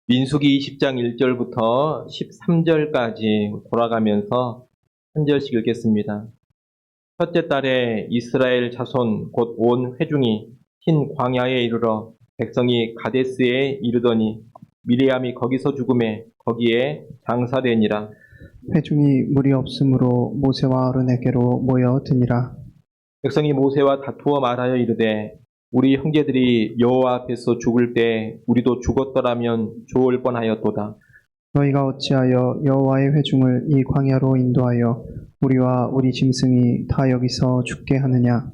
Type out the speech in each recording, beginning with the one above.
민수기 20장 1절부터 13절까지 돌아가면서 한 절씩 읽겠습니다. 첫째 달에 이스라엘 자손 곧 온 회중이 흰 광야에 이르러 백성이 가데스에 이르더니 미리암이 거기서 죽음에 거기에 장사되니라. 회중이 물이 없으므로 모세와 아론에게로 모여 드니라. 백성이 모세와 다투어 말하여 이르되 우리 형제들이 여호와 앞에서 죽을 때 우리도 죽었더라면 좋을 뻔하였도다. 너희가 어찌하여 여호와의 회중을 이 광야로 인도하여 우리와 우리 짐승이 다 여기서 죽게 하느냐?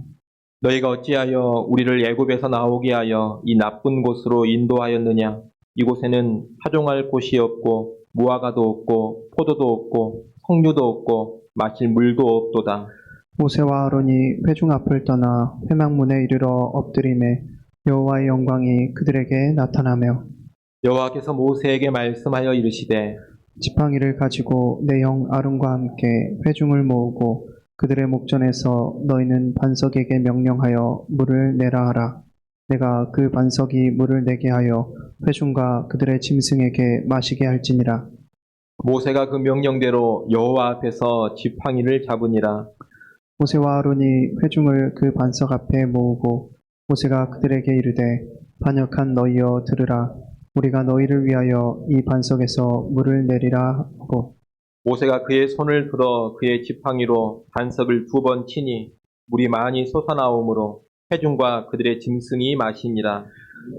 너희가 어찌하여 우리를 애굽에서 나오게 하여 이 나쁜 곳으로 인도하였느냐? 이곳에는 파종할 곳이 없고 무화과도 없고 포도도 없고 석류도 없고 마실 물도 없도다. 모세와 아론이 회중 앞을 떠나 회막문에 이르러 엎드림에 여호와의 영광이 그들에게 나타나며 여호와께서 모세에게 말씀하여 이르시되 지팡이를 가지고 내 형 아론과 함께 회중을 모으고 그들의 목전에서 너희는 반석에게 명령하여 물을 내라 하라. 내가 그 반석이 물을 내게 하여 회중과 그들의 짐승에게 마시게 할지니라. 모세가 그 명령대로 여호와 앞에서 지팡이를 잡으니라. 모세와 아론이 회중을 그 반석 앞에 모으고 모세가 그들에게 이르되 반역한 너희여 들으라. 우리가 너희를 위하여 이 반석에서 물을 내리라 하고 모세가 그의 손을 들어 그의 지팡이로 반석을 2번 치니 물이 많이 솟아나오므로 회중과 그들의 짐승이 마시니라.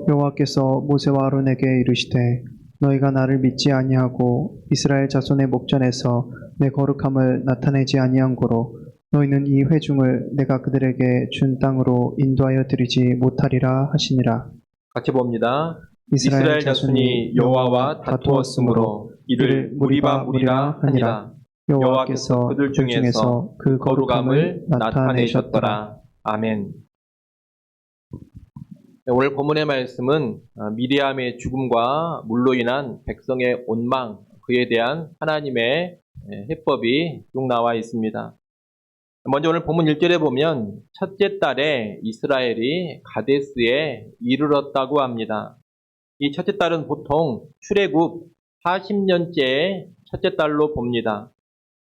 여호와께서 모세와 아론에게 이르시되 너희가 나를 믿지 아니하고 이스라엘 자손의 목전에서 내 거룩함을 나타내지 아니한 고로 너희는 이 회중을 내가 그들에게 준 땅으로 인도하여 드리지 못하리라 하시니라. 같이 봅니다. 이스라엘 자손이 여호와와 다투었으므로 이를 무리바 하니라. 여호와께서 그들 중에서 그 거룩함을 나타내셨더라. 아멘. 오늘 본문의 말씀은 미리암의 죽음과 물로 인한 백성의 원망, 그에 대한 하나님의 해법이 쭉 나와 있습니다. 먼저 오늘 본문 1절에 보면 첫째 달에 이스라엘이 가데스에 이르렀다고 합니다. 이 첫째 달은 보통 출애굽 40년째의 첫째 달로 봅니다.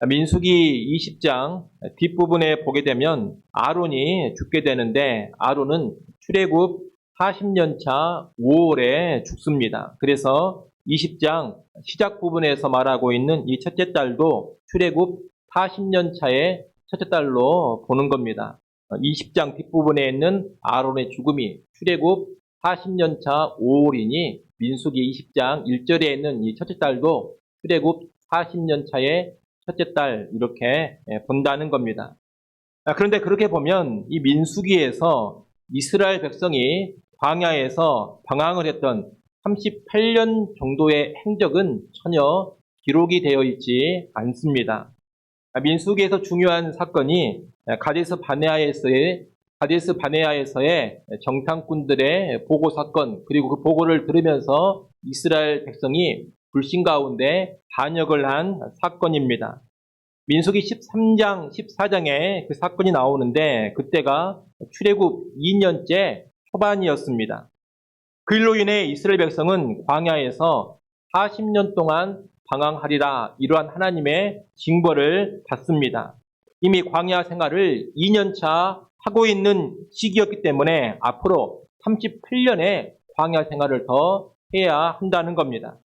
민수기 20장 뒷부분에 보게 되면 아론이 죽게 되는데 아론은 출애굽 40년차 5월에 죽습니다. 그래서 20장 시작 부분에서 말하고 있는 이 첫째 달도 출애굽 40년차의 첫째 달로 보는 겁니다. 20장 뒷부분에 있는 아론의 죽음이 출애굽 40년차 5월이니 민수기 20장 1절에 있는 이 첫째 달도 출애굽 40년차의 첫째 달 이렇게 본다는 겁니다. 그런데 그렇게 보면 이 민수기에서 이스라엘 백성이 광야에서 방황을 했던 38년 정도의 행적은 전혀 기록이 되어 있지 않습니다. 민수기에서 중요한 사건이 가데스 바네아에서의 정탐꾼들의 보고 사건, 그리고 그 보고를 들으면서 이스라엘 백성이 불신 가운데 반역을 한 사건입니다. 민수기 13장, 14장에 그 사건이 나오는데 그때가 출애굽 2년째 초반이었습니다. 그 일로 인해 이스라엘 백성은 광야에서 40년 동안 방황하리라 이러한 하나님의 징벌을 받습니다. 이미 광야 생활을 2년차 하고 있는 시기였기 때문에 앞으로 38년의 광야 생활을 더 해야 한다는 겁니다.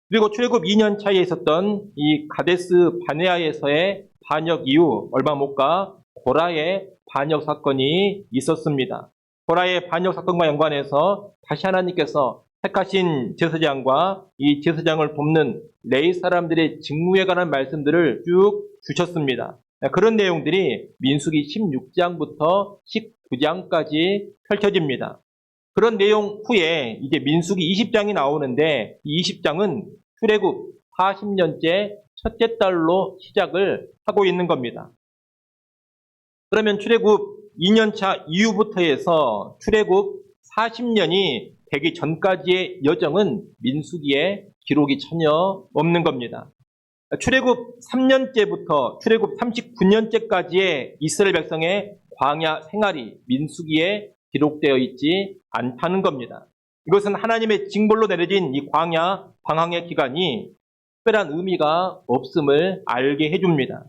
그리고 출애굽 2년 차에 있었던 이 가데스 바네아에서의 반역 이후 얼마 못 가 고라의 반역 사건이 있었습니다. 고라의 반역 사건과 연관해서 다시 하나님께서 택하신 제사장과 이 제사장을 돕는 레위 사람들의 직무에 관한 말씀들을 쭉 주셨습니다. 그런 내용들이 민수기 16장부터 19장까지 펼쳐집니다. 그런 내용 후에 이제 민수기 20장이 나오는데 이 20장은 출애굽 40년째 첫째 달로 시작을 하고 있는 겁니다. 그러면 출애굽 2년차 이후부터 해서 출애굽 40년이 되기 전까지의 여정은 민수기에 기록이 전혀 없는 겁니다. 출애굽 3년째부터 출애굽 39년째까지의 이스라엘 백성의 광야 생활이 민수기에 기록되어 있지 않다는 겁니다. 이것은 하나님의 징벌로 내려진 이 광야 방황의 기간이 특별한 의미가 없음을 알게 해줍니다.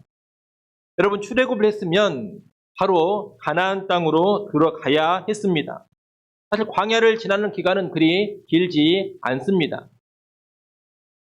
여러분, 출애굽을 했으면 바로 가나안 땅으로 들어가야 했습니다. 사실 광야를 지나는 기간은 그리 길지 않습니다.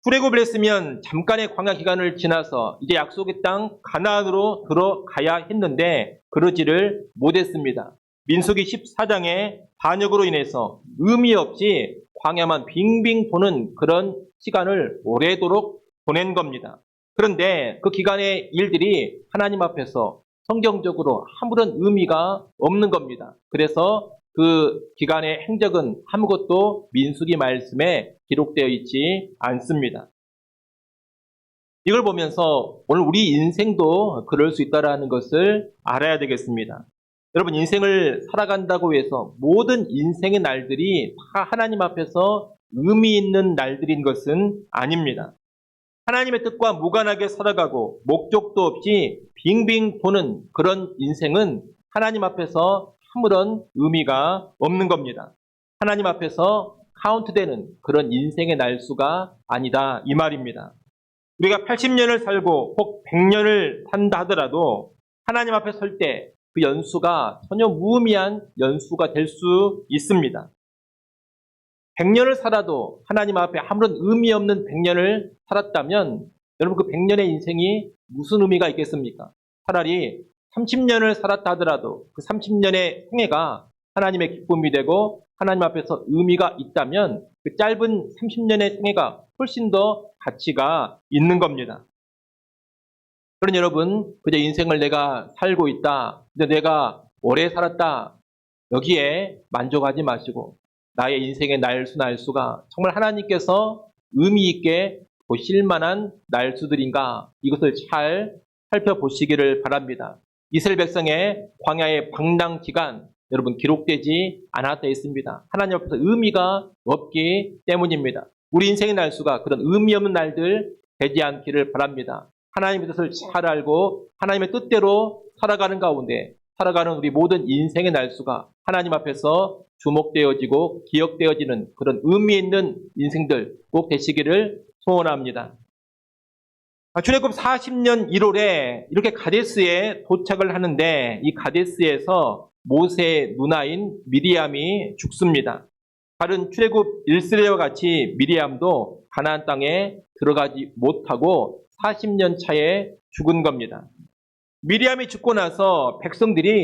출애굽을 했으면 잠깐의 광야 기간을 지나서 이제 약속의 땅 가나안으로 들어가야 했는데 그러지를 못했습니다. 민수기 14장의 반역으로 인해서 의미 없이 광야만 빙빙 도는 그런 시간을 오래도록 보낸 겁니다. 그런데 그 기간의 일들이 하나님 앞에서 성경적으로 아무런 의미가 없는 겁니다. 그래서 그 기간의 행적은 아무것도 민수기 말씀에 기록되어 있지 않습니다. 이걸 보면서 오늘 우리 인생도 그럴 수 있다는 것을 알아야 되겠습니다. 여러분, 인생을 살아간다고 해서 모든 인생의 날들이 다 하나님 앞에서 의미 있는 날들인 것은 아닙니다. 하나님의 뜻과 무관하게 살아가고 목적도 없이 빙빙 도는 그런 인생은 하나님 앞에서 아무런 의미가 없는 겁니다. 하나님 앞에서 카운트되는 그런 인생의 날수가 아니다, 이 말입니다. 우리가 80년을 살고 혹 100년을 산다 하더라도 하나님 앞에 설 때 그 연수가 전혀 무의미한 연수가 될 수 있습니다. 100년을 살아도 하나님 앞에 아무런 의미 없는 100년을 살았다면 여러분, 그 100년의 인생이 무슨 의미가 있겠습니까? 차라리 30년을 살았다 하더라도 그 30년의 생애가 하나님의 기쁨이 되고 하나님 앞에서 의미가 있다면 그 짧은 30년의 생애가 훨씬 더 가치가 있는 겁니다. 그런 여러분, 그저 인생을 내가 살고 있다, 내가 오래 살았다, 여기에 만족하지 마시고 나의 인생의 날수가 정말 하나님께서 의미 있게 보실 만한 날수들인가, 이것을 잘 살펴보시기를 바랍니다. 이스라엘 백성의 광야의 방랑 기간, 여러분, 기록되지 않았다 했습니다. 하나님 앞에서 의미가 없기 때문입니다. 우리 인생의 날수가 그런 의미 없는 날들 되지 않기를 바랍니다. 하나님의 뜻을 잘 알고 하나님의 뜻대로 살아가는 가운데 살아가는 우리 모든 인생의 날수가 하나님 앞에서 주목되어지고 기억되어지는 그런 의미 있는 인생들 꼭 되시기를 소원합니다. 출애굽 40년 1월에 이렇게 가데스에 도착을 하는데 이 가데스에서 모세의 누나인 미리암이 죽습니다. 다른 출애굽 1세대와 같이 미리암도 가나안 땅에 들어가지 못하고 40년 차에 죽은 겁니다. 미리암이 죽고 나서 백성들이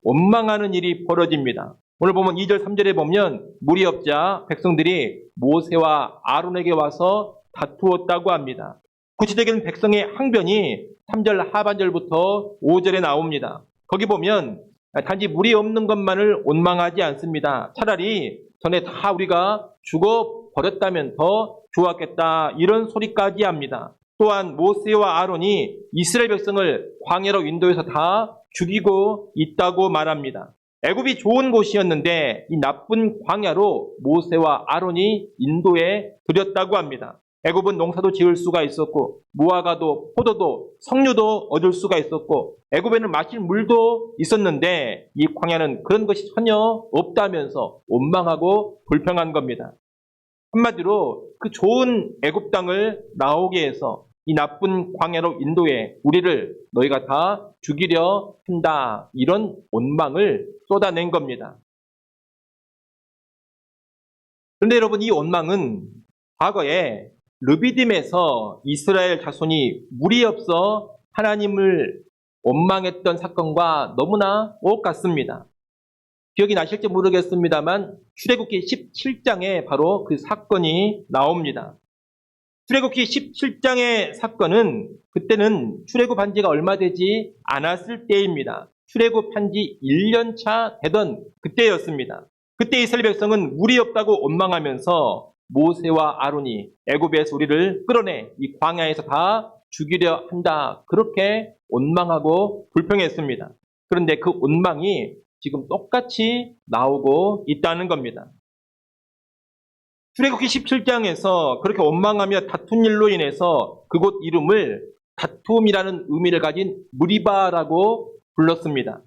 원망하는 일이 벌어집니다. 오늘 보면 2절 3절에 보면 물이 없자 백성들이 모세와 아론에게 와서 다투었다고 합니다. 구체적인 백성의 항변이 3절 하반절부터 5절에 나옵니다. 거기 보면 단지 물이 없는 것만을 원망하지 않습니다. 차라리 전에 다 우리가 죽어버렸다면 더 좋았겠다, 이런 소리까지 합니다. 또한 모세와 아론이 이스라엘 백성을 광야로 인도해서 다 죽이고 있다고 말합니다. 애굽이 좋은 곳이었는데 이 나쁜 광야로 모세와 아론이 인도해 들였다고 합니다. 애굽은 농사도 지을 수가 있었고 무화과도 포도도 석류도 얻을 수가 있었고 애굽에는 마실 물도 있었는데 이 광야는 그런 것이 전혀 없다면서 원망하고 불평한 겁니다. 한마디로 그 좋은 애굽 땅을 나오게 해서 이 나쁜 광야로 인도해 우리를 너희가 다 죽이려 한다, 이런 원망을 쏟아낸 겁니다. 그런데 여러분, 이 원망은 과거에 르비딤에서 이스라엘 자손이 물이 없어 하나님을 원망했던 사건과 너무나 똑같습니다. 기억이 나실지 모르겠습니다만 출애굽기 17장에 바로 그 사건이 나옵니다. 출애굽기 17장의 사건은 그때는 출애굽한 지가 얼마 되지 않았을 때입니다. 출애굽한 지 1년 차 되던 그때였습니다. 그때 이스라엘 백성은 물이 없다고 원망하면서 모세와 아론이 애굽에서 우리를 끌어내 이 광야에서 다 죽이려 한다, 그렇게 원망하고 불평했습니다. 그런데 그 원망이 지금 똑같이 나오고 있다는 겁니다. 출애굽기 17장에서 그렇게 원망하며 다툰 일로 인해서 그곳 이름을 다툼이라는 의미를 가진 무리바라고 불렀습니다.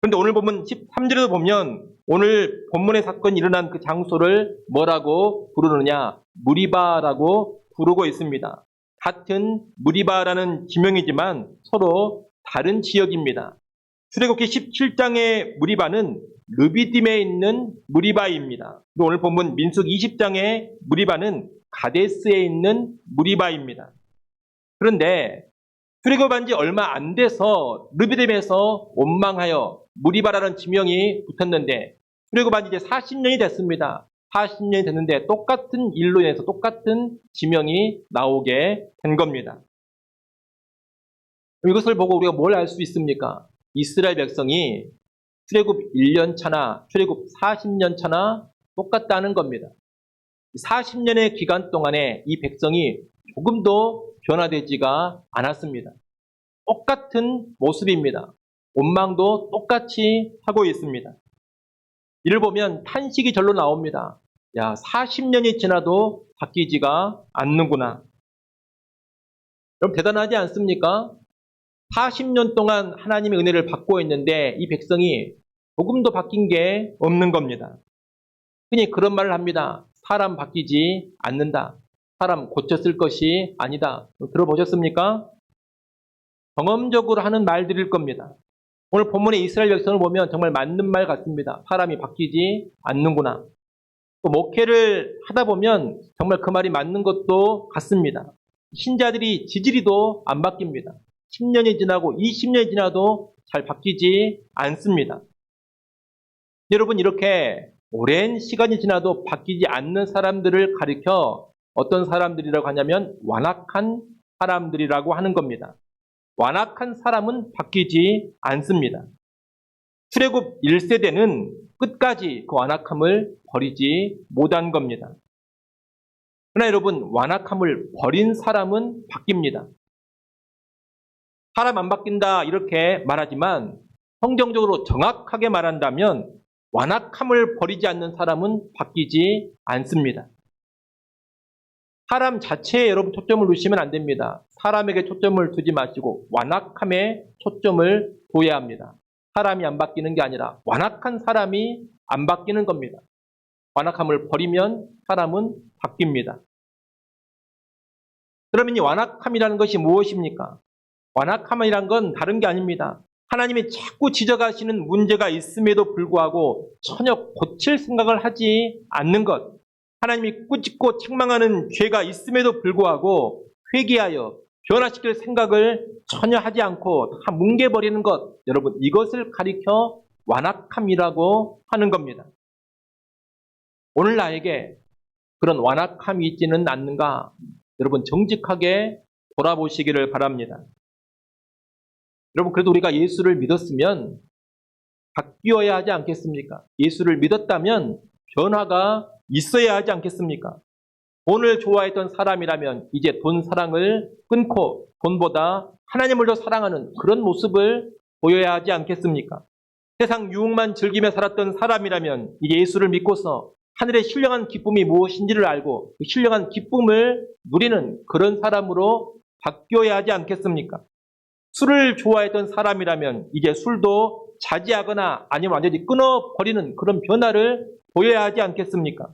그런데 오늘 본문 13절에도 보면 오늘 본문의 사건이 일어난 그 장소를 뭐라고 부르느냐? 무리바라고 부르고 있습니다. 같은 무리바라는 지명이지만 서로 다른 지역입니다. 출애굽기 17장의 무리바는 르비딤에 있는 무리바입니다. 오늘 본문 민수기 20장의 무리바는 가데스에 있는 무리바입니다. 그런데 출애굽한 지 얼마 안 돼서 르비딤에서 원망하여 무리바라는 지명이 붙었는데 출애굽한 지 이제 40년이 됐습니다. 40년이 됐는데 똑같은 일로 인해서 똑같은 지명이 나오게 된 겁니다. 이것을 보고 우리가 뭘 알 수 있습니까? 이스라엘 백성이 출애굽 1년 차나 출애굽 40년 차나 똑같다는 겁니다. 40년의 기간 동안에 이 백성이 조금도 변화되지가 않았습니다. 똑같은 모습입니다. 원망도 똑같이 하고 있습니다. 이를 보면 탄식이 절로 나옵니다. 야, 40년이 지나도 바뀌지가 않는구나. 여러분 대단하지 않습니까? 40년 동안 하나님의 은혜를 받고 있는데 이 백성이 조금도 바뀐 게 없는 겁니다. 흔히 그런 말을 합니다. 사람 바뀌지 않는다. 사람 고쳤을 것이 아니다. 들어보셨습니까? 경험적으로 하는 말들일 겁니다. 오늘 본문의 이스라엘 백성을 보면 정말 맞는 말 같습니다. 사람이 바뀌지 않는구나. 또 목회를 하다 보면 정말 그 말이 맞는 것도 같습니다. 신자들이 지지리도 안 바뀝니다. 10년이 지나고 20년이 지나도 잘 바뀌지 않습니다. 여러분 이렇게 오랜 시간이 지나도 바뀌지 않는 사람들을 가리켜 어떤 사람들이라고 하냐면 완악한 사람들이라고 하는 겁니다. 완악한 사람은 바뀌지 않습니다. 출애굽 1세대는 끝까지 그 완악함을 버리지 못한 겁니다. 그러나 여러분 완악함을 버린 사람은 바뀝니다. 사람 안 바뀐다 이렇게 말하지만 성경적으로 정확하게 말한다면 완악함을 버리지 않는 사람은 바뀌지 않습니다. 사람 자체에 여러분 초점을 두시면 안 됩니다. 사람에게 초점을 두지 마시고 완악함에 초점을 둬야 합니다. 사람이 안 바뀌는 게 아니라 완악한 사람이 안 바뀌는 겁니다. 완악함을 버리면 사람은 바뀝니다. 그러면 이 완악함이라는 것이 무엇입니까? 완악함이란 건 다른 게 아닙니다. 하나님이 자꾸 지적하시는 문제가 있음에도 불구하고 전혀 고칠 생각을 하지 않는 것. 하나님이 꾸짖고 책망하는 죄가 있음에도 불구하고 회개하여 변화시킬 생각을 전혀 하지 않고 다 뭉개버리는 것. 여러분 이것을 가리켜 완악함이라고 하는 겁니다. 오늘 나에게 그런 완악함이 있지는 않는가? 여러분 정직하게 돌아보시기를 바랍니다. 여러분 그래도 우리가 예수를 믿었으면 바뀌어야 하지 않겠습니까? 예수를 믿었다면 변화가 있어야 하지 않겠습니까? 돈을 좋아했던 사람이라면 이제 돈 사랑을 끊고 돈보다 하나님을 더 사랑하는 그런 모습을 보여야 하지 않겠습니까? 세상 유흥만 즐기며 살았던 사람이라면 이제 예수를 믿고서 하늘의 신령한 기쁨이 무엇인지를 알고 그 신령한 기쁨을 누리는 그런 사람으로 바뀌어야 하지 않겠습니까? 술을 좋아했던 사람이라면 이제 술도 자제하거나 아니면 완전히 끊어버리는 그런 변화를 보여야 하지 않겠습니까?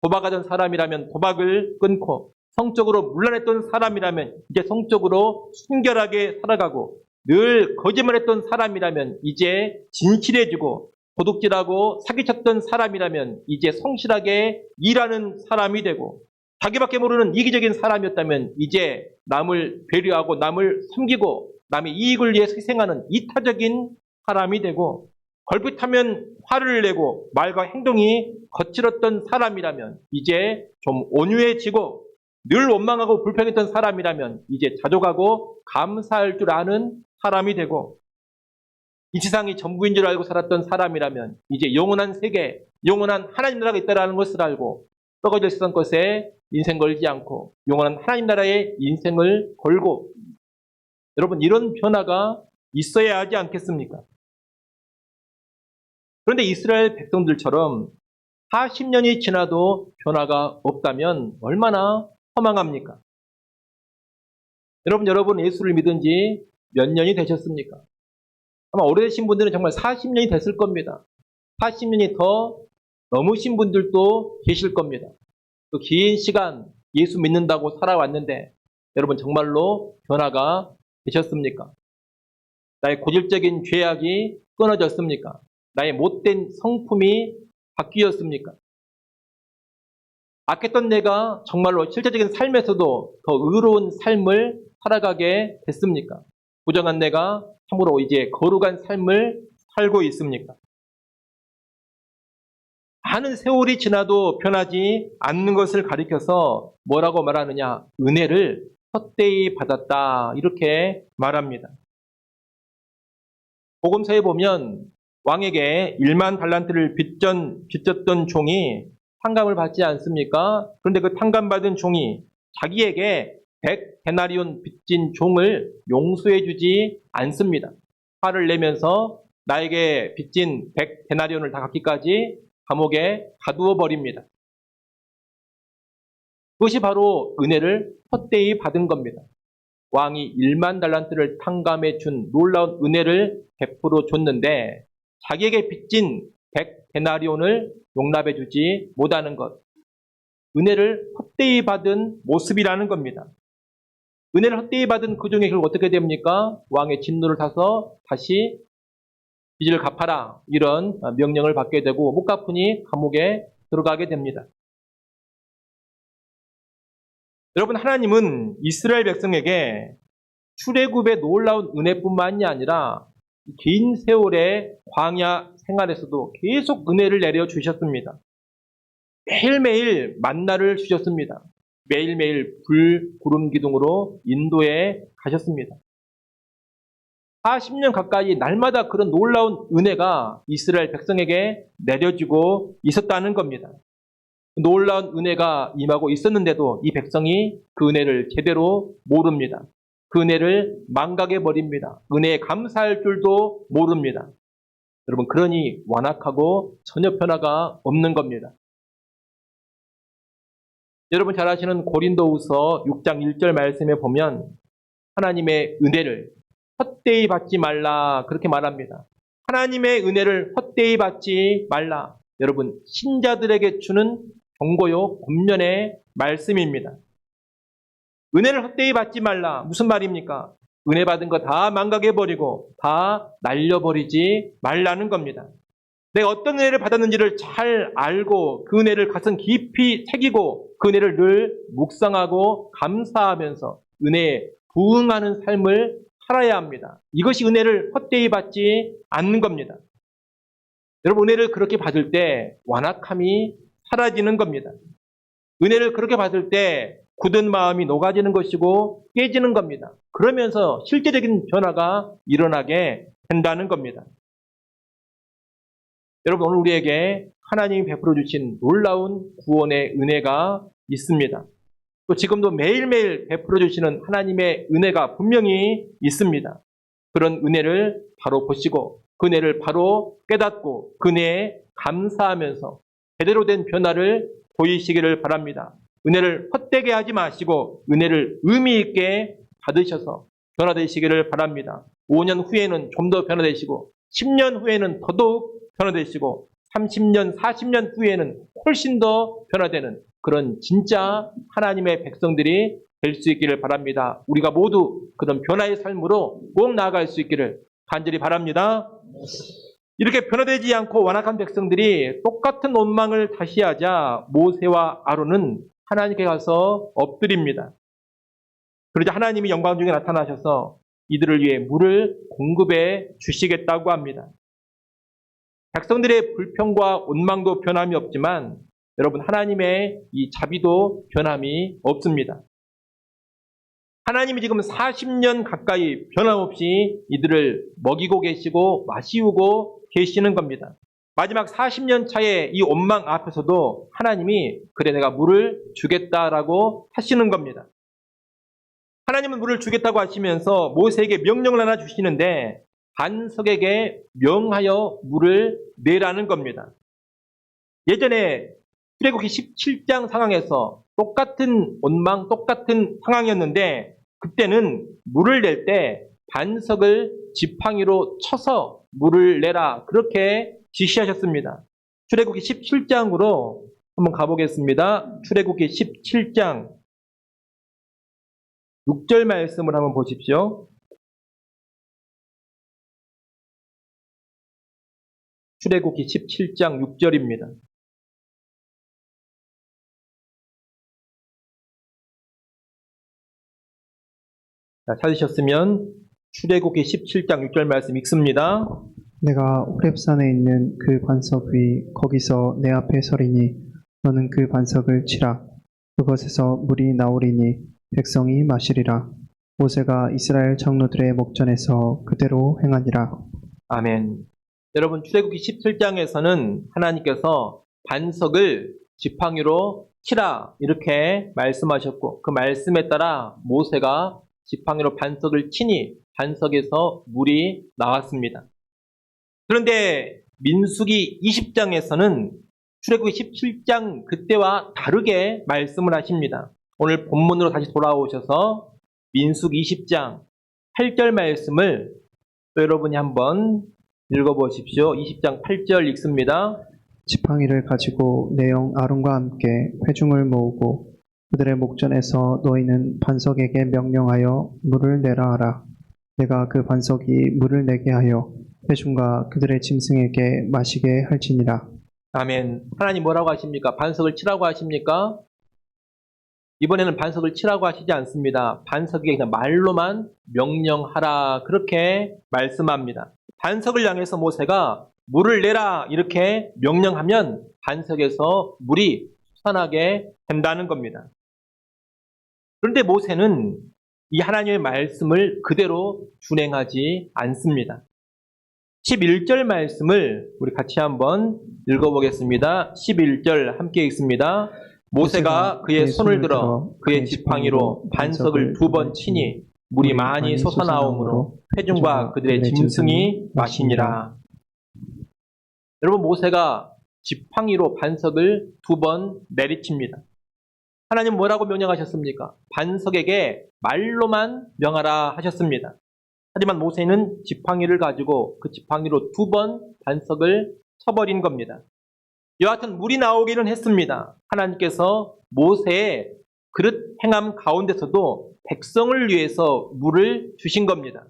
도박하던 사람이라면 도박을 끊고 성적으로 문란했던 사람이라면 이제 성적으로 순결하게 살아가고 늘 거짓말했던 사람이라면 이제 진실해지고 도둑질하고 사기쳤던 사람이라면 이제 성실하게 일하는 사람이 되고 자기밖에 모르는 이기적인 사람이었다면 이제 남을 배려하고 남을 섬기고 남의 이익을 위해 희생하는 이타적인 사람이 되고 걸핏하면 화를 내고 말과 행동이 거칠었던 사람이라면 이제 좀 온유해지고 늘 원망하고 불평했던 사람이라면 이제 자족하고 감사할 줄 아는 사람이 되고 이 세상이 전부인 줄 알고 살았던 사람이라면 이제 영원한 세계, 영원한 하나님 나라가 있다는 것을 알고 썩어질 세상 것에 인생 걸지 않고 영원한 하나님 나라에 인생을 걸고 여러분 이런 변화가 있어야 하지 않겠습니까? 그런데 이스라엘 백성들처럼 40년이 지나도 변화가 없다면 얼마나 허망합니까? 여러분 예수를 믿은 지 몇 년이 되셨습니까? 아마 오래되신 분들은 정말 40년이 됐을 겁니다. 40년이 더 넘으신 분들도 계실 겁니다. 또 긴 시간 예수 믿는다고 살아왔는데 여러분 정말로 변화가 되셨습니까? 나의 고질적인 죄악이 끊어졌습니까? 나의 못된 성품이 바뀌었습니까? 악했던 내가 정말로 실제적인 삶에서도 더 의로운 삶을 살아가게 됐습니까? 부정한 내가 참으로 이제 거룩한 삶을 살고 있습니까? 많은 세월이 지나도 변하지 않는 것을 가리켜서 뭐라고 말하느냐? 은혜를 헛되이 받았다. 이렇게 말합니다. 복음서에 보면 왕에게 1만 달란트를 빚졌던 종이 탕감을 받지 않습니까? 그런데 그 탕감받은 종이 자기에게 100데나리온 빚진 종을 용서해 주지 않습니다. 화를 내면서 나에게 빚진 100데나리온을 다 갚기까지 감옥에 가두어 버립니다. 그것이 바로 은혜를 헛되이 받은 겁니다. 왕이 1만 달란트를 탕감해 준 놀라운 은혜를 베풀어 줬는데 자기에게 빚진 100데나리온을 용납해 주지 못하는 것. 은혜를 헛되이 받은 모습이라는 겁니다. 은혜를 헛되이 받은 그 종의 결국 어떻게 됩니까? 왕의 진노를 타서 다시 빚을 갚아라. 이런 명령을 받게 되고 못 갚으니 감옥에 들어가게 됩니다. 여러분, 하나님은 이스라엘 백성에게 출애굽의 놀라운 은혜뿐만이 아니라 긴 세월의 광야 생활에서도 계속 은혜를 내려주셨습니다. 매일매일 만나를 주셨습니다. 매일매일 불, 구름 기둥으로 인도해 가셨습니다. 40년 가까이 날마다 그런 놀라운 은혜가 이스라엘 백성에게 내려지고 있었다는 겁니다. 놀라운 은혜가 임하고 있었는데도 이 백성이 그 은혜를 제대로 모릅니다. 그 은혜를 망각해버립니다. 은혜에 감사할 줄도 모릅니다. 여러분, 그러니 완악하고 전혀 변화가 없는 겁니다. 여러분 잘 아시는 고린도후서 6장 1절 말씀에 보면 하나님의 은혜를 헛되이 받지 말라 그렇게 말합니다. 하나님의 은혜를 헛되이 받지 말라. 여러분, 신자들에게 주는 경고요 권면의 말씀입니다. 은혜를 헛되이 받지 말라. 무슨 말입니까? 은혜 받은 거 다 망각해버리고 다 날려버리지 말라는 겁니다. 내가 어떤 은혜를 받았는지를 잘 알고 그 은혜를 가슴 깊이 새기고 그 은혜를 늘 묵상하고 감사하면서 은혜에 부응하는 삶을 살아야 합니다. 이것이 은혜를 헛되이 받지 않는 겁니다. 여러분, 은혜를 그렇게 받을 때 완악함이 사라지는 겁니다. 은혜를 그렇게 받을 때 굳은 마음이 녹아지는 것이고 깨지는 겁니다. 그러면서 실제적인 변화가 일어나게 된다는 겁니다. 여러분, 오늘 우리에게 하나님이 베풀어 주신 놀라운 구원의 은혜가 있습니다. 또 지금도 매일매일 베풀어 주시는 하나님의 은혜가 분명히 있습니다. 그런 은혜를 바로 보시고 그 은혜를 바로 깨닫고 그 은혜에 감사하면서 제대로 된 변화를 보이시기를 바랍니다. 은혜를 헛되게 하지 마시고 은혜를 의미 있게 받으셔서 변화되시기를 바랍니다. 5년 후에는 좀 더 변화되시고 10년 후에는 더더욱 변화되시고 30년, 40년 후에는 훨씬 더 변화되는 그런 진짜 하나님의 백성들이 될 수 있기를 바랍니다. 우리가 모두 그런 변화의 삶으로 꼭 나아갈 수 있기를 간절히 바랍니다. 이렇게 변화되지 않고 완악한 백성들이 똑같은 원망을 다시 하자 모세와 아론은 하나님께 가서 엎드립니다. 그러자 하나님이 영광 중에 나타나셔서 이들을 위해 물을 공급해 주시겠다고 합니다. 백성들의 불평과 원망도 변함이 없지만 여러분, 하나님의 이 자비도 변함이 없습니다. 하나님이 지금 40년 가까이 변함없이 이들을 먹이고 계시고 마시우고 계시는 겁니다. 마지막 40년 차의 이 원망 앞에서도 하나님이 그래 내가 물을 주겠다라고 하시는 겁니다. 하나님은 물을 주겠다고 하시면서 모세에게 명령을 하나 주시는데 반석에게 명하여 물을 내라는 겁니다. 예전에 출애굽기 17장 상황에서 똑같은 원망, 똑같은 상황이었는데 그때는 물을 낼 때 반석을 지팡이로 쳐서 물을 내라 그렇게 지시하셨습니다. 출애굽기 17장으로 한번 가보겠습니다. 출애굽기 17장 6절 말씀을 한번 보십시오. 출애굽기 17장 6절입니다. 자, 찾으셨으면 출애굽기 17장 6절 말씀 읽습니다. 내가 호렙산에 있는 그 반석 위 거기서 내 앞에 서리니 너는 그 반석을 치라. 그것에서 물이 나오리니 백성이 마시리라. 모세가 이스라엘 장로들의 목전에서 그대로 행하니라. 아멘. 여러분, 출애굽기 17장에서는 하나님께서 반석을 지팡이로 치라 이렇게 말씀하셨고, 그 말씀에 따라 모세가 지팡이로 반석을 치니 반석에서 물이 나왔습니다. 그런데 민수기 20장에서는 출애굽기 17장 그때와 다르게 말씀을 하십니다. 오늘 본문으로 다시 돌아오셔서 민수기 20장 8절 말씀을 또 여러분이 한번 읽어보십시오. 20장 8절 읽습니다. 지팡이를 가지고 내 영 아론과 함께 회중을 모으고 그들의 목전에서 너희는 반석에게 명령하여 물을 내라 하라. 내가 그 반석이 물을 내게 하여 회중과 그들의 짐승에게 마시게 할지니라. 아멘. 하나님 뭐라고 하십니까? 반석을 치라고 하십니까? 이번에는 반석을 치라고 하시지 않습니다. 반석에게 그냥 말로만 명령하라 그렇게 말씀합니다. 반석을 향해서 모세가 물을 내라 이렇게 명령하면 반석에서 물이 솟아나게 된다는 겁니다. 그런데 모세는 이 하나님의 말씀을 그대로 준행하지 않습니다. 11절 말씀을 우리 같이 한번 읽어보겠습니다. 11절 함께 읽습니다. 모세가 그의 손을 들어 그의 지팡이로 반석을 2번 치니 물이 많이 솟아나오므로 회중과 그들의 짐승이 마시니라. 여러분, 모세가 지팡이로 반석을 2번 내리칩니다. 하나님 뭐라고 명령하셨습니까? 반석에게 말로만 명하라 하셨습니다. 하지만 모세는 지팡이를 가지고 그 지팡이로 2번 반석을 쳐버린 겁니다. 여하튼 물이 나오기는 했습니다. 하나님께서 모세의 그릇 행함 가운데서도 백성을 위해서 물을 주신 겁니다.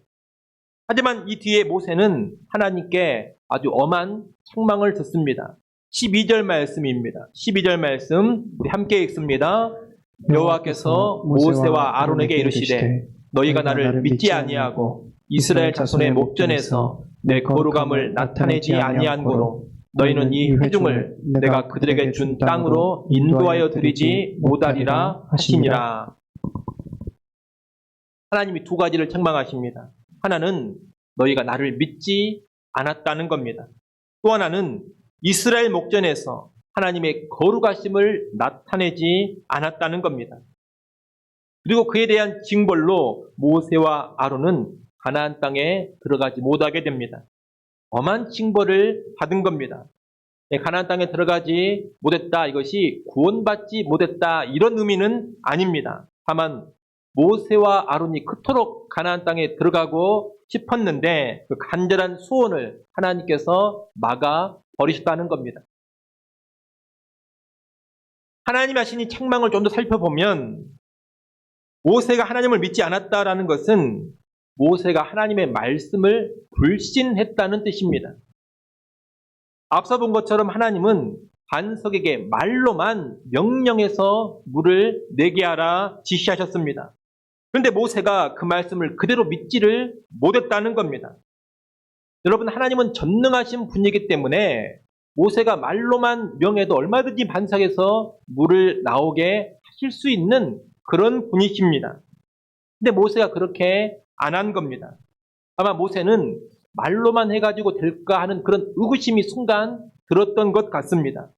하지만 이 뒤에 모세는 하나님께 아주 엄한 책망을 듣습니다. 12절 말씀입니다. 12절 말씀 우리 함께 읽습니다. 여호와께서 모세와 아론에게 이르시되 너희가 나를 믿지 아니하고 이스라엘 자손의 목전에서 내 거룩함을 나타내지 아니한 고로 너희는 이 회중을 내가 그들에게 준 땅으로 인도하여 드리지 못하리라 하시니라. 하나님이 2가지를 책망하십니다. 하나는 너희가 나를 믿지 않았다는 겁니다. 또 하나는 이스라엘 목전에서 하나님의 거룩하심을 나타내지 않았다는 겁니다. 그리고 그에 대한 징벌로 모세와 아론은 가나안 땅에 들어가지 못하게 됩니다. 엄한 징벌을 받은 겁니다. 가나안 땅에 들어가지 못했다, 이것이 구원받지 못했다 이런 의미는 아닙니다. 다만 모세와 아론이 그토록 가나안 땅에 들어가고 싶었는데 그 간절한 소원을 하나님께서 막아 버리셨다는 겁니다. 하나님 하신 이 책망을 좀 더 살펴보면 모세가 하나님을 믿지 않았다라는 것은 모세가 하나님의 말씀을 불신했다는 뜻입니다. 앞서 본 것처럼 하나님은 반석에게 말로만 명령해서 물을 내게 하라 지시하셨습니다. 그런데 모세가 그 말씀을 그대로 믿지를 못했다는 겁니다. 여러분, 하나님은 전능하신 분이기 때문에 모세가 말로만 명해도 얼마든지 반석에서 물을 나오게 하실 수 있는 그런 분이십니다. 근데 모세가 그렇게 안 한 겁니다. 아마 모세는 말로만 해가지고 될까 하는 그런 의구심이 순간 들었던 것 같습니다.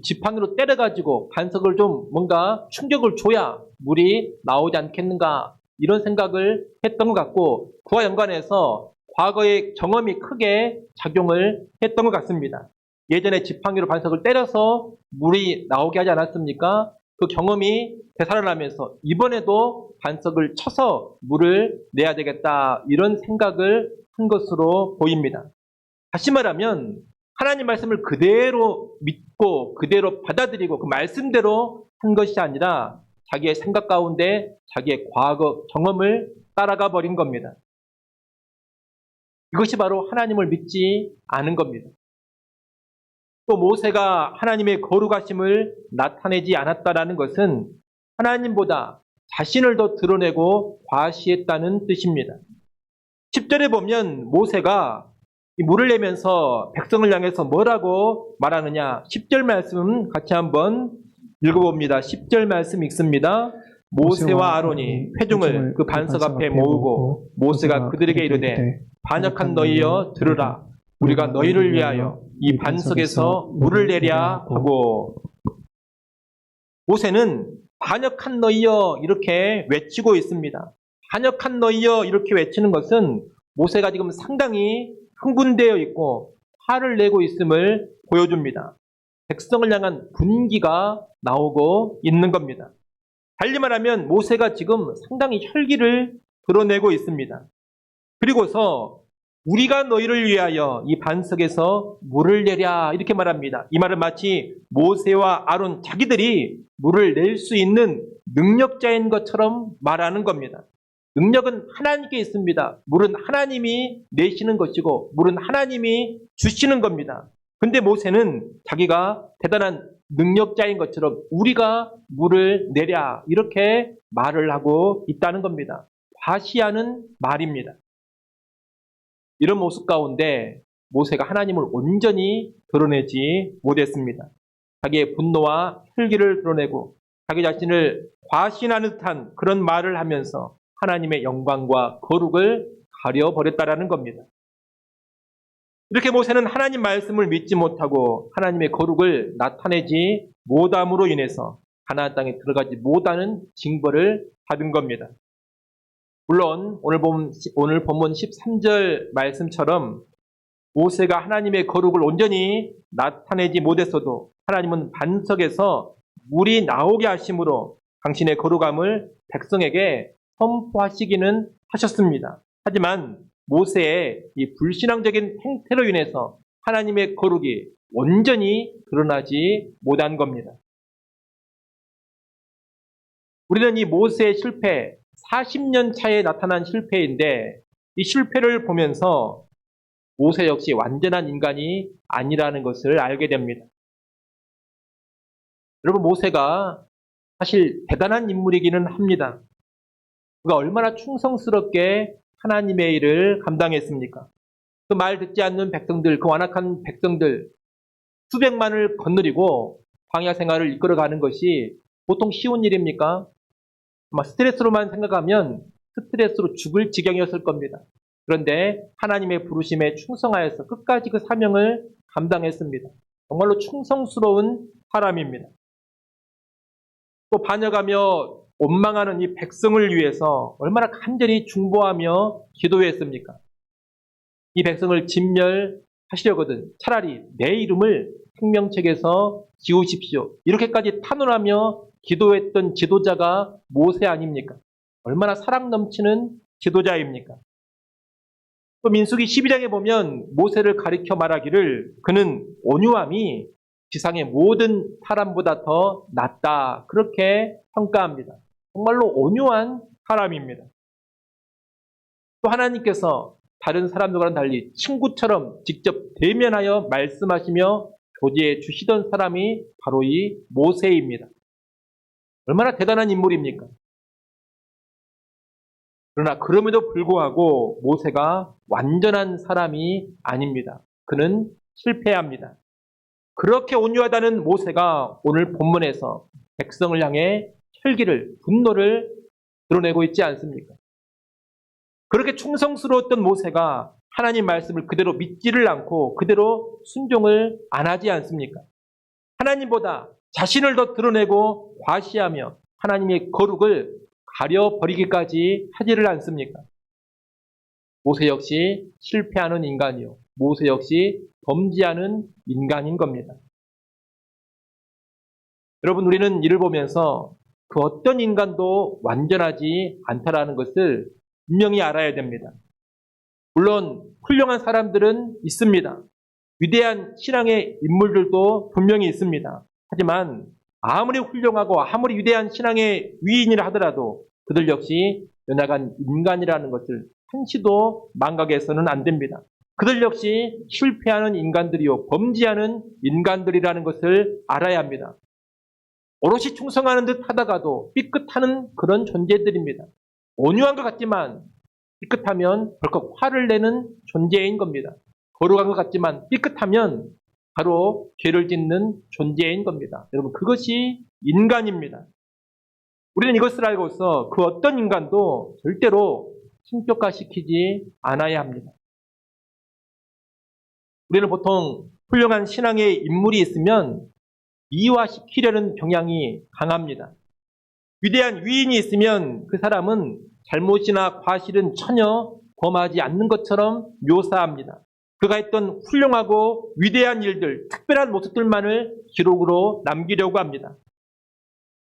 지팡이로 때려가지고 반석을 좀 뭔가 충격을 줘야 물이 나오지 않겠는가 이런 생각을 했던 것 같고, 그와 연관해서 과거의 경험이 크게 작용을 했던 것 같습니다. 예전에 지팡이로 반석을 때려서 물이 나오게 하지 않았습니까? 그 경험이 되살아나면서 이번에도 반석을 쳐서 물을 내야 되겠다 이런 생각을 한 것으로 보입니다. 다시 말하면 하나님 말씀을 그대로 믿고 그대로 받아들이고 그 말씀대로 한 것이 아니라 자기의 생각 가운데 자기의 과거 경험을 따라가 버린 겁니다. 이것이 바로 하나님을 믿지 않은 겁니다. 또 모세가 하나님의 거룩하심을 나타내지 않았다라는 것은 하나님보다 자신을 더 드러내고 과시했다는 뜻입니다. 10절에 보면 모세가 이 물을 내면서 백성을 향해서 뭐라고 말하느냐. 10절 말씀 같이 한번 읽어봅니다. 10절 말씀 읽습니다. 모세와 아론이 회중을 그 반석 앞에 모으고 모세가 그들에게 이르되 반역한 너희여 들으라. 우리가 너희를 위하여 이 반석에서 물을 내랴 하고. 모세는 반역한 너희여 이렇게 외치고 있습니다. 반역한 너희여 이렇게 외치는 것은 모세가 지금 상당히 흥분되어 있고 화를 내고 있음을 보여줍니다. 백성을 향한 분기가 나오고 있는 겁니다. 달리 말하면 모세가 지금 상당히 혈기를 드러내고 있습니다. 그리고서 우리가 너희를 위하여 이 반석에서 물을 내랴 이렇게 말합니다. 이 말은 마치 모세와 아론 자기들이 물을 낼 수 있는 능력자인 것처럼 말하는 겁니다. 능력은 하나님께 있습니다. 물은 하나님이 내시는 것이고 물은 하나님이 주시는 겁니다. 근데 모세는 자기가 대단한 능력자인 것처럼 우리가 물을 내랴 이렇게 말을 하고 있다는 겁니다. 과시하는 말입니다. 이런 모습 가운데 모세가 하나님을 온전히 드러내지 못했습니다. 자기의 분노와 혈기를 드러내고 자기 자신을 과신하는 듯한 그런 말을 하면서 하나님의 영광과 거룩을 가려버렸다라는 겁니다. 이렇게 모세는 하나님 말씀을 믿지 못하고 하나님의 거룩을 나타내지 못함으로 인해서 가나안 땅에 들어가지 못하는 징벌을 받은 겁니다. 물론 오늘 본문 13절 말씀처럼 모세가 하나님의 거룩을 온전히 나타내지 못했어도 하나님은 반석에서 물이 나오게 하심으로 당신의 거룩함을 백성에게 선포하시기는 하셨습니다. 하지만 모세의 이 불신앙적인 행태로 인해서 하나님의 거룩이 온전히 드러나지 못한 겁니다. 우리는 이 모세의 실패, 40년 차에 나타난 실패인데 이 실패를 보면서 모세 역시 완전한 인간이 아니라는 것을 알게 됩니다. 여러분, 모세가 사실 대단한 인물이기는 합니다. 그가 얼마나 충성스럽게 하나님의 일을 감당했습니까? 그 말 듣지 않는 백성들, 그 완악한 백성들 수백만을 거느리고 광야 생활을 이끌어가는 것이 보통 쉬운 일입니까? 아마 스트레스로만 생각하면 스트레스로 죽을 지경이었을 겁니다. 그런데 하나님의 부르심에 충성하여서 끝까지 그 사명을 감당했습니다. 정말로 충성스러운 사람입니다. 또 반역하며 원망하는 이 백성을 위해서 얼마나 간절히 중보하며 기도했습니까? 이 백성을 진멸하시려거든 차라리 내 이름을 생명책에서 지우십시오. 이렇게까지 탄원하며 기도했던 지도자가 모세 아닙니까? 얼마나 사랑 넘치는 지도자입니까? 또 민수기 12장에 보면 모세를 가리켜 말하기를 그는 온유함이 지상의 모든 사람보다 더 낫다. 그렇게 평가합니다. 정말로 온유한 사람입니다. 또 하나님께서 다른 사람들과는 달리 친구처럼 직접 대면하여 말씀하시며 교제해 주시던 사람이 바로 이 모세입니다. 얼마나 대단한 인물입니까? 그러나 그럼에도 불구하고 모세가 완전한 사람이 아닙니다. 그는 실패합니다. 그렇게 온유하다는 모세가 오늘 본문에서 백성을 향해 혈기를, 분노를 드러내고 있지 않습니까? 그렇게 충성스러웠던 모세가 하나님 말씀을 그대로 믿지를 않고 그대로 순종을 안 하지 않습니까? 하나님보다 자신을 더 드러내고 과시하며 하나님의 거룩을 가려버리기까지 하지를 않습니까? 모세 역시 실패하는 인간이요. 모세 역시 범죄하는 인간인 겁니다. 여러분, 우리는 이를 보면서 그 어떤 인간도 완전하지 않다라는 것을 분명히 알아야 됩니다. 물론 훌륭한 사람들은 있습니다. 위대한 신앙의 인물들도 분명히 있습니다. 하지만 아무리 훌륭하고 아무리 위대한 신앙의 위인이라 하더라도 그들 역시 연약한 인간이라는 것을 한시도 망각해서는 안 됩니다. 그들 역시 실패하는 인간들이요, 범죄하는 인간들이라는 것을 알아야 합니다. 오롯이 충성하는 듯 하다가도 삐끗하는 그런 존재들입니다. 온유한 것 같지만 삐끗하면 벌컥 화를 내는 존재인 겁니다. 거룩한 것 같지만 삐끗하면 바로 죄를 짓는 존재인 겁니다. 여러분, 그것이 인간입니다. 우리는 이것을 알고서 그 어떤 인간도 절대로 신격화시키지 않아야 합니다. 우리는 보통 훌륭한 신앙의 인물이 있으면 미화시키려는 경향이 강합니다. 위대한 위인이 있으면 그 사람은 잘못이나 과실은 전혀 범하지 않는 것처럼 묘사합니다. 그가 했던 훌륭하고 위대한 일들, 특별한 모습들만을 기록으로 남기려고 합니다.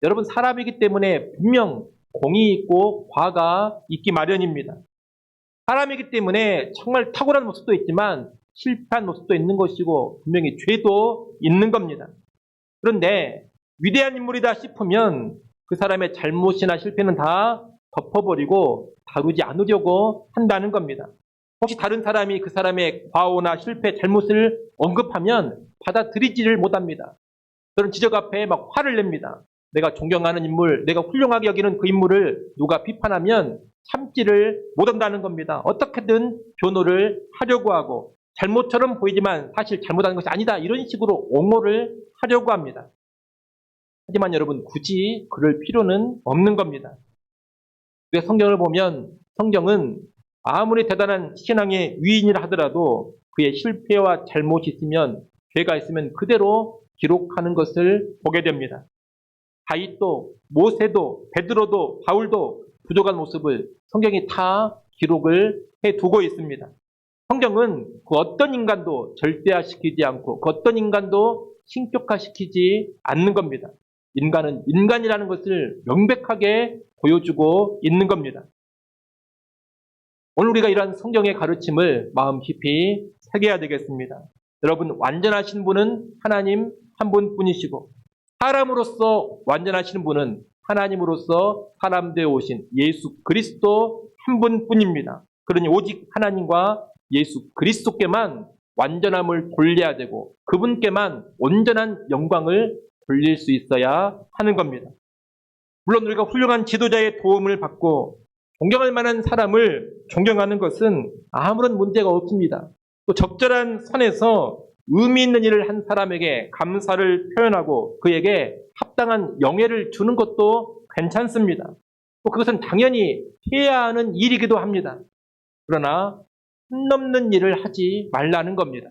여러분, 사람이기 때문에 분명 공이 있고 과가 있기 마련입니다. 사람이기 때문에 정말 탁월한 모습도 있지만 실패한 모습도 있는 것이고 분명히 죄도 있는 겁니다. 그런데 위대한 인물이다 싶으면 그 사람의 잘못이나 실패는 다 덮어버리고 다루지 않으려고 한다는 겁니다. 혹시 다른 사람이 그 사람의 과오나 실패, 잘못을 언급하면 받아들이지를 못합니다. 그런 지적 앞에 막 화를 냅니다. 내가 존경하는 인물, 내가 훌륭하게 여기는 그 인물을 누가 비판하면 참지를 못한다는 겁니다. 어떻게든 변호를 하려고 하고 잘못처럼 보이지만 사실 잘못하는 것이 아니다, 이런 식으로 옹호를 하려고 합니다. 하지만 여러분, 굳이 그럴 필요는 없는 겁니다. 우리가 성경을 보면 성경은 아무리 대단한 신앙의 위인이라 하더라도 그의 실패와 잘못이 있으면, 죄가 있으면 그대로 기록하는 것을 보게 됩니다. 다윗도, 모세도, 베드로도, 바울도 부족한 모습을 성경이 다 기록을 해두고 있습니다. 성경은 그 어떤 인간도 절대화시키지 않고 그 어떤 인간도 신격화시키지 않는 겁니다. 인간은 인간이라는 것을 명백하게 보여주고 있는 겁니다. 오늘 우리가 이러한 성경의 가르침을 마음 깊이 새겨야 되겠습니다. 여러분, 완전하신 분은 하나님 한 분뿐이시고 사람으로서 완전하신 분은 하나님으로서 사람 되어 오신 예수 그리스도 한 분뿐입니다. 그러니 오직 하나님과 예수 그리스도께만 완전함을 돌려야 되고 그분께만 온전한 영광을 돌릴 수 있어야 하는 겁니다. 물론 우리가 훌륭한 지도자의 도움을 받고 존경할 만한 사람을 존경하는 것은 아무런 문제가 없습니다. 또 적절한 선에서 의미 있는 일을 한 사람에게 감사를 표현하고 그에게 합당한 영예를 주는 것도 괜찮습니다. 또 그것은 당연히 해야 하는 일이기도 합니다. 그러나 선 넘는 일을 하지 말라는 겁니다.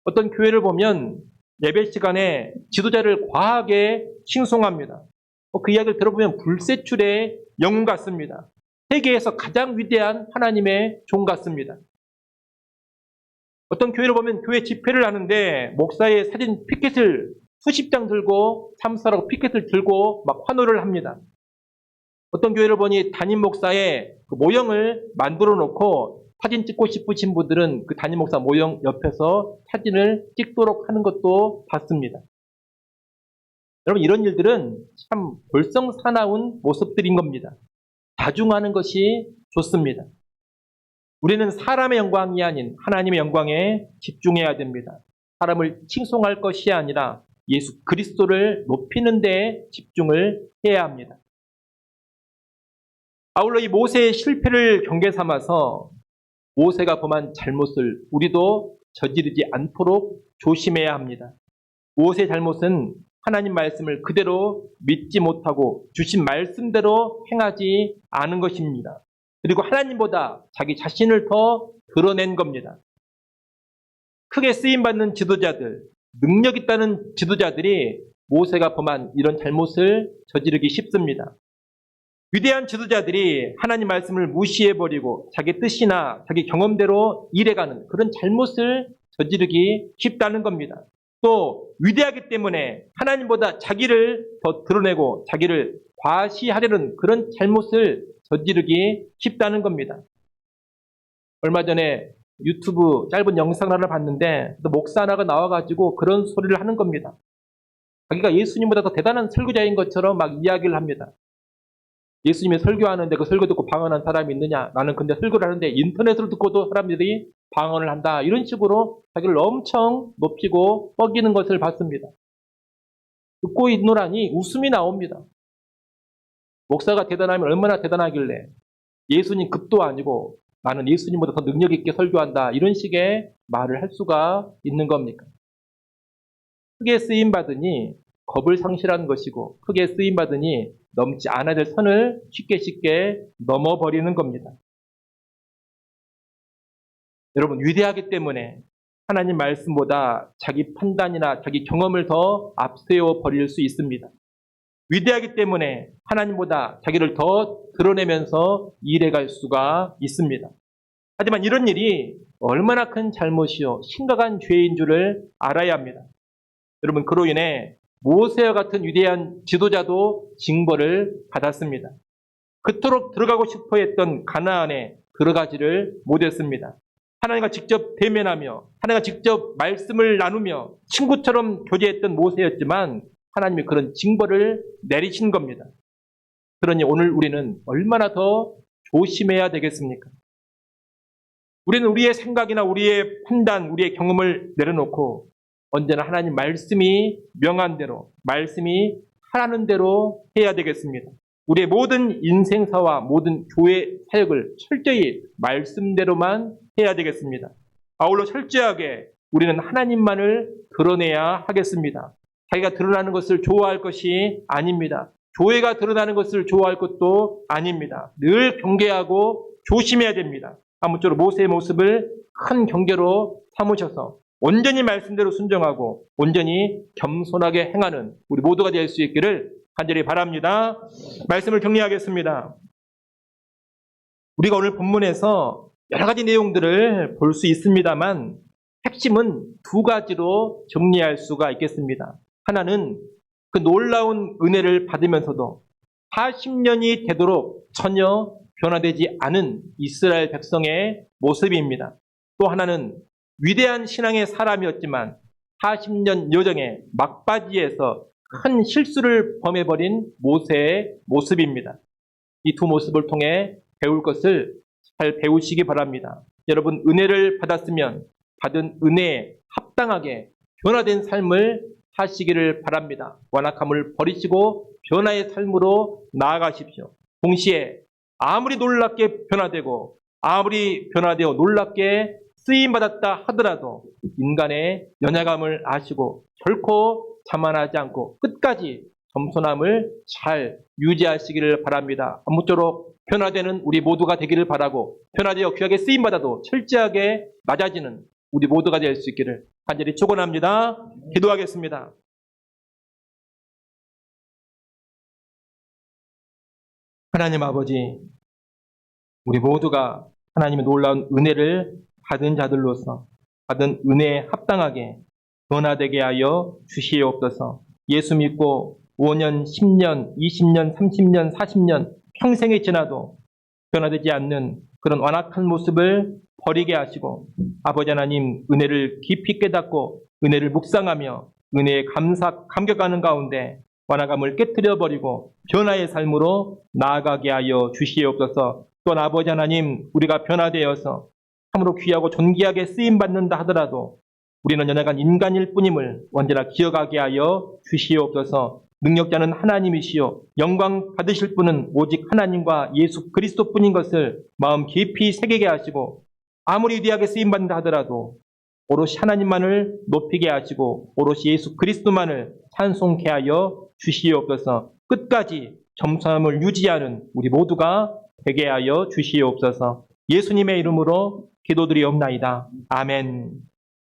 어떤 교회를 보면 예배 시간에 지도자를 과하게 칭송합니다. 그 이야기를 들어보면 불세출의 영웅 같습니다. 세계에서 가장 위대한 하나님의 종 같습니다. 어떤 교회를 보면 교회 집회를 하는데 목사의 사진 피켓을 수십 장 들고 참석하고 피켓을 들고 막 환호를 합니다. 어떤 교회를 보니 담임 목사의 그 모형을 만들어 놓고 사진 찍고 싶으신 분들은 그 담임 목사 모형 옆에서 사진을 찍도록 하는 것도 봤습니다. 여러분, 이런 일들은 참 볼썽사나운 모습들인 겁니다. 자중하는 것이 좋습니다. 우리는 사람의 영광이 아닌 하나님의 영광에 집중해야 됩니다. 사람을 칭송할 것이 아니라 예수 그리스도를 높이는 데에 집중을 해야 합니다. 아울러 이 모세의 실패를 경계 삼아서 모세가 범한 잘못을 우리도 저지르지 않도록 조심해야 합니다. 모세의 잘못은 하나님 말씀을 그대로 믿지 못하고 주신 말씀대로 행하지 않은 것입니다. 그리고 하나님보다 자기 자신을 더 드러낸 겁니다. 크게 쓰임받는 지도자들, 능력 있다는 지도자들이 모세가 범한 이런 잘못을 저지르기 쉽습니다. 위대한 지도자들이 하나님 말씀을 무시해버리고 자기 뜻이나 자기 경험대로 일해가는 그런 잘못을 저지르기 쉽다는 겁니다. 또 위대하기 때문에 하나님보다 자기를 더 드러내고 자기를 과시하려는 그런 잘못을 저지르기 쉽다는 겁니다. 얼마 전에 유튜브 짧은 영상 하나를 봤는데 목사 하나가 나와가지고 그런 소리를 하는 겁니다. 자기가 예수님보다 더 대단한 설교자인 것처럼 막 이야기를 합니다. 예수님이 설교하는데 그 설교 듣고 방언한 사람이 있느냐? 나는 근데 설교를 하는데 인터넷으로 듣고도 사람들이 방언을 한다. 이런 식으로 자기를 엄청 높이고 뻐기는 것을 봤습니다. 듣고 있노라니 웃음이 나옵니다. 목사가 대단하면 얼마나 대단하길래 예수님 급도 아니고 나는 예수님보다 더 능력 있게 설교한다. 이런 식의 말을 할 수가 있는 겁니까? 크게 쓰임받으니 겁을 상실하는 것이고 크게 쓰임받으니 넘지 않아야 될 선을 쉽게 넘어버리는 겁니다. 여러분, 위대하기 때문에 하나님 말씀보다 자기 판단이나 자기 경험을 더 앞세워 버릴 수 있습니다. 위대하기 때문에 하나님보다 자기를 더 드러내면서 일해갈 수가 있습니다. 하지만 이런 일이 얼마나 큰 잘못이요 심각한 죄인 줄을 알아야 합니다. 여러분, 그로 인해 모세와 같은 위대한 지도자도 징벌을 받았습니다. 그토록 들어가고 싶어 했던 가나안에 들어가지를 못했습니다. 하나님과 직접 대면하며 하나님과 직접 말씀을 나누며 친구처럼 교제했던 모세였지만 하나님이 그런 징벌을 내리신 겁니다. 그러니 오늘 우리는 얼마나 더 조심해야 되겠습니까? 우리는 우리의 생각이나 우리의 판단, 우리의 경험을 내려놓고 언제나 하나님 말씀이 명한 대로, 말씀이 하라는 대로 해야 되겠습니다. 우리의 모든 인생사와 모든 교회 사역을 철저히 말씀대로만 해야 되겠습니다. 아울러 철저하게 우리는 하나님만을 드러내야 하겠습니다. 자기가 드러나는 것을 좋아할 것이 아닙니다. 교회가 드러나는 것을 좋아할 것도 아닙니다. 늘 경계하고 조심해야 됩니다. 아무쪼록 모세의 모습을 큰 경계로 삼으셔서 온전히 말씀대로 순종하고 온전히 겸손하게 행하는 우리 모두가 될 수 있기를 간절히 바랍니다. 말씀을 정리하겠습니다. 우리가 오늘 본문에서 여러 가지 내용들을 볼 수 있습니다만 핵심은 두 가지로 정리할 수가 있겠습니다. 하나는 그 놀라운 은혜를 받으면서도 40년이 되도록 전혀 변화되지 않은 이스라엘 백성의 모습입니다. 또 하나는 위대한 신앙의 사람이었지만 40년 여정의 막바지에서 큰 실수를 범해버린 모세의 모습입니다. 이 두 모습을 통해 배울 것을 잘 배우시기 바랍니다. 여러분, 은혜를 받았으면 받은 은혜에 합당하게 변화된 삶을 사시기를 바랍니다. 완악함을 버리시고 변화의 삶으로 나아가십시오. 동시에 아무리 놀랍게 변화되고 아무리 변화되어 놀랍게 쓰임받았다 하더라도 인간의 연약함을 아시고 결코 자만하지 않고 끝까지 겸손함을 잘 유지하시기를 바랍니다. 아무쪼록 변화되는 우리 모두가 되기를 바라고 변화되어 귀하게 쓰임받아도 철저하게 낮아지는 우리 모두가 될 수 있기를 간절히 축원합니다. 기도하겠습니다. 하나님 아버지, 우리 모두가 하나님의 놀라운 은혜를 받은 자들로서 받은 은혜에 합당하게 변화되게 하여 주시옵소서. 예수 믿고 5년, 10년, 20년, 30년, 40년 평생이 지나도 변화되지 않는 그런 완악한 모습을 버리게 하시고 아버지 하나님 은혜를 깊이 깨닫고 은혜를 묵상하며 은혜에 감격하는 가운데 완악함을 깨뜨려 버리고 변화의 삶으로 나아가게 하여 주시옵소서. 또한 아버지 하나님, 우리가 변화되어서 참으로 귀하고 존귀하게 쓰임받는다 하더라도 우리는 연약한 인간일 뿐임을 언제나 기억하게 하여 주시옵소서. 능력자는 하나님이시요 영광 받으실 분은 오직 하나님과 예수 그리스도뿐인 것을 마음 깊이 새기게 하시고 아무리 위대하게 쓰임받는다 하더라도 오롯이 하나님만을 높이게 하시고 오롯이 예수 그리스도만을 찬송케 하여 주시옵소서. 끝까지 겸손함을 유지하는 우리 모두가 되게 하여 주시옵소서. 예수님의 이름으로 기도드리옵나이다. 아멘.